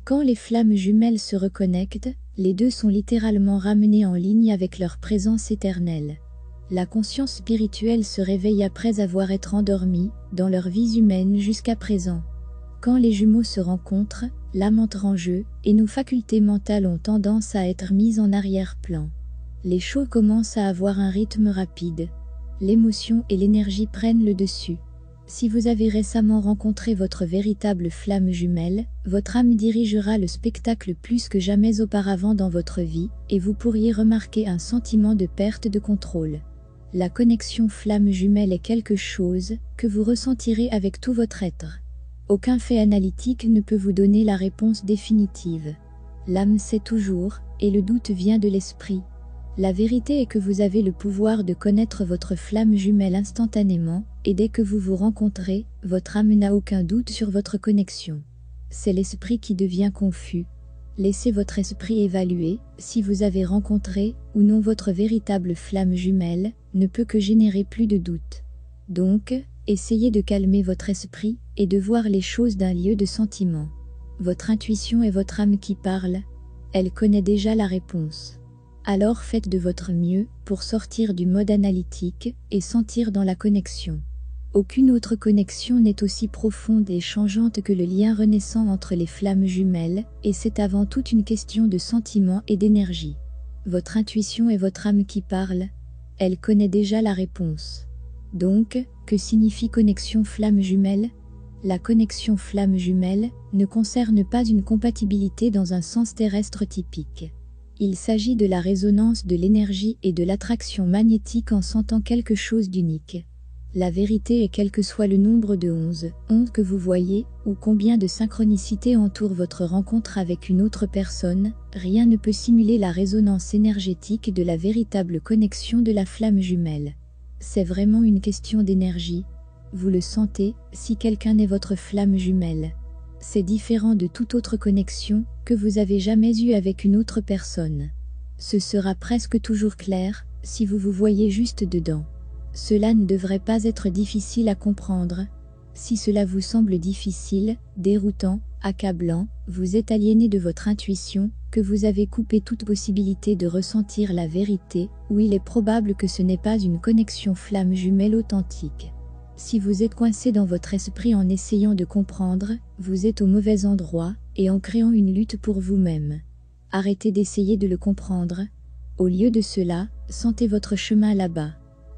Quand les flammes jumelles se reconnectent, les deux sont littéralement ramenés en ligne avec leur présence éternelle. La conscience spirituelle se réveille après avoir été endormie, dans leur vie humaine jusqu'à présent. Quand les jumeaux se rencontrent, l'âme entre en jeu, et nos facultés mentales ont tendance à être mises en arrière-plan. Les choses commencent à avoir un rythme rapide. L'émotion et l'énergie prennent le dessus. Si vous avez récemment rencontré votre véritable flamme jumelle, votre âme dirigera le spectacle plus que jamais auparavant dans votre vie, et vous pourriez remarquer un sentiment de perte de contrôle. La connexion flamme jumelle est quelque chose que vous ressentirez avec tout votre être. Aucun fait analytique ne peut vous donner la réponse définitive. L'âme sait toujours, et le doute vient de l'esprit. La vérité est que vous avez le pouvoir de connaître votre flamme jumelle instantanément, et dès que vous vous rencontrez, votre âme n'a aucun doute sur votre connexion. C'est l'esprit qui devient confus. Laissez votre esprit évaluer si vous avez rencontré ou non votre véritable flamme jumelle, ne peut que générer plus de doute. Donc, essayez de calmer votre esprit et de voir les choses d'un lieu de sentiment. Votre intuition est votre âme qui parle. Elle connaît déjà la réponse. Alors faites de votre mieux pour sortir du mode analytique et sentir dans la connexion. Aucune autre connexion n'est aussi profonde et changeante que le lien renaissant entre les flammes jumelles, et c'est avant tout une question de sentiment et d'énergie. Votre intuition est votre âme qui parle. Elle connaît déjà la réponse. Donc, que signifie connexion flamme jumelle ? La connexion flamme jumelle ne concerne pas une compatibilité dans un sens terrestre typique. Il s'agit de la résonance de l'énergie et de l'attraction magnétique en sentant quelque chose d'unique. La vérité est quel que soit le nombre de 11 que vous voyez, ou combien de synchronicités entourent votre rencontre avec une autre personne, rien ne peut simuler la résonance énergétique de la véritable connexion de la flamme jumelle. C'est vraiment une question d'énergie. Vous le sentez, si quelqu'un est votre flamme jumelle. C'est différent de toute autre connexion que vous avez jamais eue avec une autre personne. Ce sera presque toujours clair, si vous vous voyez juste dedans. Cela ne devrait pas être difficile à comprendre. Si cela vous semble difficile, déroutant, accablant, vous êtes aliéné de votre intuition, que vous avez coupé toute possibilité de ressentir la vérité, ou il est probable que ce n'est pas une connexion flamme jumelle authentique. Si vous êtes coincé dans votre esprit en essayant de comprendre, vous êtes au mauvais endroit, et en créant une lutte pour vous-même. Arrêtez d'essayer de le comprendre. Au lieu de cela, sentez votre chemin là-bas.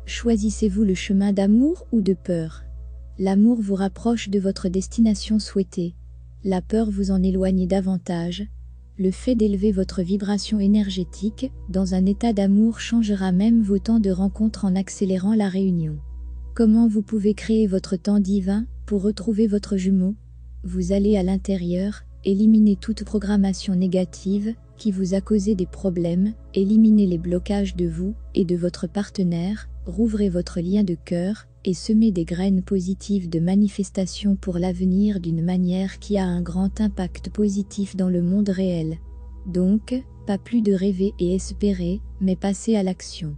Choisissez-vous le chemin d'amour ou de peur? L'amour vous rapproche de votre destination souhaitée. La peur vous en éloigne davantage. Le fait d'élever votre vibration énergétique dans un état d'amour changera même vos temps de rencontre en accélérant la réunion. Comment vous pouvez créer votre temps divin pour retrouver votre jumeau? Vous allez à l'intérieur, éliminer toute programmation négative qui vous a causé des problèmes, éliminer les blocages de vous et de votre partenaire, rouvrez votre lien de cœur et semez des graines positives de manifestation pour l'avenir d'une manière qui a un grand impact positif dans le monde réel. Donc, pas plus de rêver et espérer, mais passer à l'action.